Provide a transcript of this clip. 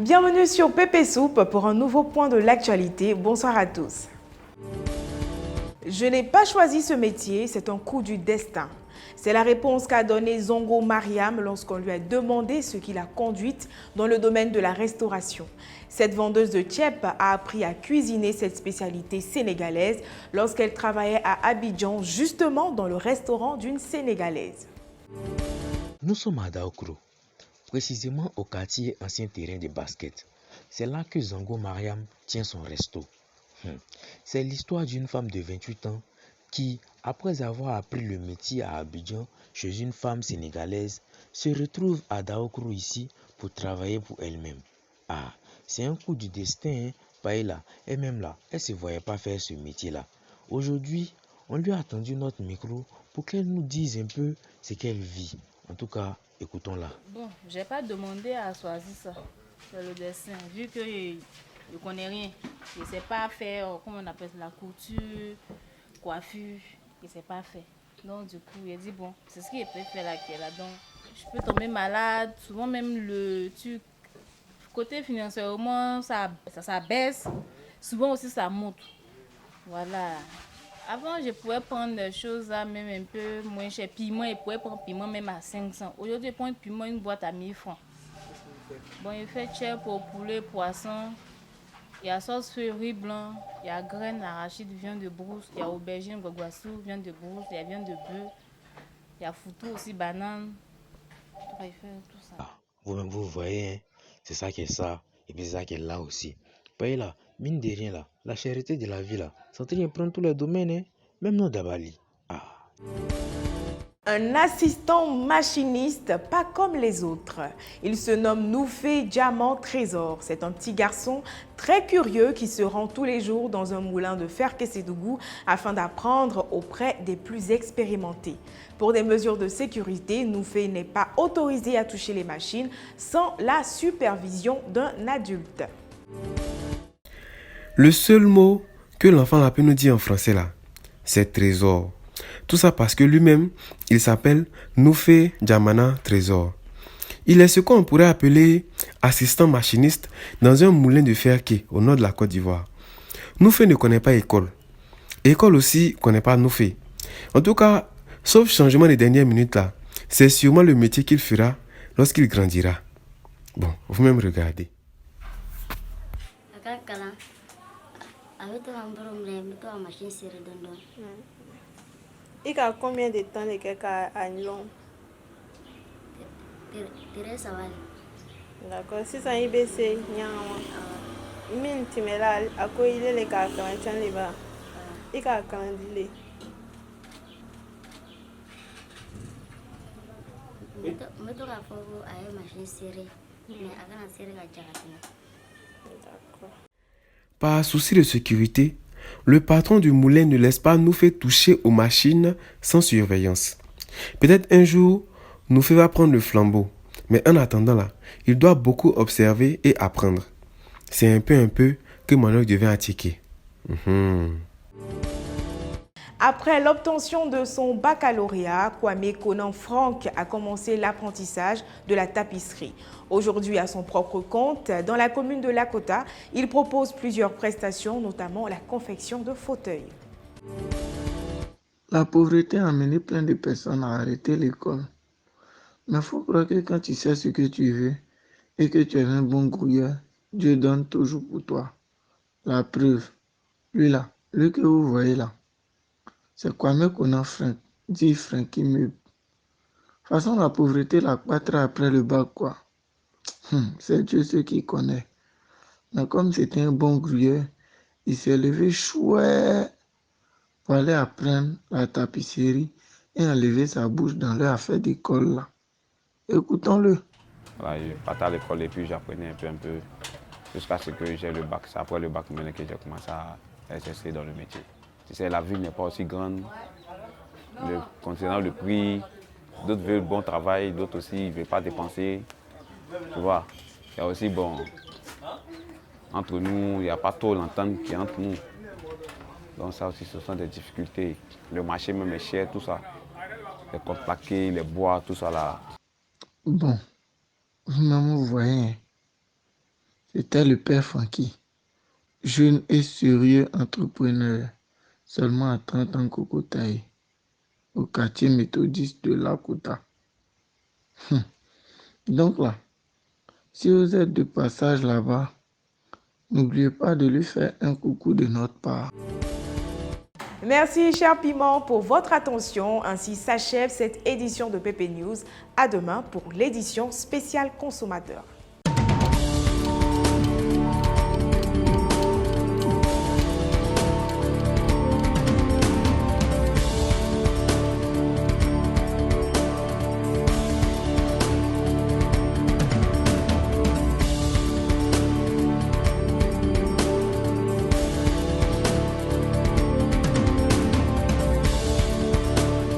Bienvenue sur Pépé Soupe pour un nouveau point de l'actualité. Bonsoir à tous. Je n'ai pas choisi ce métier, c'est un coup du destin. C'est la réponse qu'a donnée Zongo Mariam lorsqu'on lui a demandé ce qui l'a conduite dans le domaine de la restauration. Cette vendeuse de tchèp a appris à cuisiner cette spécialité sénégalaise lorsqu'elle travaillait à Abidjan, justement dans le restaurant d'une Sénégalaise. Nous sommes à Daokro, précisément au quartier ancien terrain de basket. C'est là que Zongo Mariam tient son resto. C'est l'histoire d'une femme de 28 ans qui, après avoir appris le métier à Abidjan chez une femme sénégalaise, se retrouve à Daokro ici pour travailler pour elle-même. Ah, c'est un coup du destin, hein, Paella. Et même là, elle ne se voyait pas faire ce métier-là. Aujourd'hui, on lui a tendu notre micro pour qu'elle nous dise un peu ce qu'elle vit. En tout cas, écoutons-la. Bon, j'ai pas demandé à choisir ça. C'est le dessin. Vu que je ne connais rien, je ne sais pas faire, comment on appelle la couture, coiffure, je ne sais pas faire. Donc, du coup, il a dit, bon, c'est ce qu'il peut faire là, qui est là. Donc, je peux tomber malade. Souvent, même côté financièrement, ça baisse. Souvent aussi, ça monte. Voilà. Avant, je pouvais prendre des choses là, même un peu moins cher. Piment, je pouvais prendre piment même à 500. Aujourd'hui, je prends piment, une boîte à 1000 francs. Bon, il fait cher pour poulet, poisson. Il y a sauce feuille, riz blanc. Il y a graines, arachides, viande de brousse. Il y a aubergine, guaguassou, viande de brousse. Il y a viande de bœuf. Il y a foutou aussi, banane. Il fait tout ça. Ah, vous-même, vous voyez, hein, c'est ça qui est ça, et puis c'est ça qui est là aussi. Paella, mine de rien là, la charité de la vie là, c'est en train de prendre tous les domaines, hein, même nos Dabali. Ah. Un assistant machiniste, pas comme les autres. Il se nomme Noufé Diamant Trésor. C'est un petit garçon très curieux qui se rend tous les jours dans un moulin de fer Kessédougou afin d'apprendre auprès des plus expérimentés. Pour des mesures de sécurité, Noufé n'est pas autorisé à toucher les machines sans la supervision d'un adulte. Le seul mot que l'enfant a pu nous dire en français là, c'est trésor. Tout ça parce que lui-même, il s'appelle Noufé Djamana Trésor. Il est ce qu'on pourrait appeler assistant machiniste dans un moulin de fer quai au nord de la Côte d'Ivoire. Noufé ne connaît pas école. École aussi ne connaît pas Noufé. En tout cas, sauf changement des dernières minutes là, c'est sûrement le métier qu'il fera lorsqu'il grandira. Bon, vous-même regardez. Il a combien de temps les quelqu'un à Nyon? D'accord, si ça y est baissé, mine timela à quoi il est les gars quand on les va. Il a candidé. Par souci de sécurité, le patron du moulin ne laisse pas Noufé toucher aux machines sans surveillance. Peut-être un jour, Noufé va prendre le flambeau. Mais en attendant là, il doit beaucoup observer et apprendre. C'est un peu que Manoc devient attiqué. Après l'obtention de son baccalauréat, Kwame Konan Franck a commencé l'apprentissage de la tapisserie. Aujourd'hui, à son propre compte, dans la commune de Lakota, il propose plusieurs prestations, notamment la confection de fauteuils. La pauvreté a amené plein de personnes à arrêter l'école. Mais il faut croire que quand tu sais ce que tu veux et que tu es un bon grouilleur, Dieu donne toujours pour toi. La preuve, lui que vous voyez là, c'est Kwame Konan Frank, dit Frankie Meuble. De toute façon, la pauvreté la battra après le bac, quoi. C'est Dieu ce qui connaît. Mais comme c'était un bon grouilleur, il s'est levé chouette pour aller apprendre la tapisserie et enlever sa bouche dans leur affaire d'école là. Écoutons-le. Voilà, je partais à l'école et puis j'apprenais un peu, jusqu'à ce que j'ai le bac. C'est après le bac maintenant que j'ai commencé à exercer dans le métier. Tu sais, la ville n'est pas aussi grande. Concernant le prix, d'autres veulent bon travail, d'autres aussi ne veulent pas dépenser. Tu vois, il y a aussi, bon, entre nous, il n'y a pas trop l'entente qui est entre nous. Donc ça aussi, ce sont des difficultés. Le marché même est cher, tout ça. Les contreplaqués, les bois, tout ça là. Bon, vous voyez, C'était le père Francky, jeune et sérieux entrepreneur, seulement à 30 ans cocotaille, au quartier méthodiste de Lakota. Donc là, si vous êtes de passage là-bas, n'oubliez pas de lui faire un coucou de notre part. Merci, cher Piment, pour votre attention. Ainsi s'achève cette édition de PP News. À demain pour l'édition spéciale consommateur.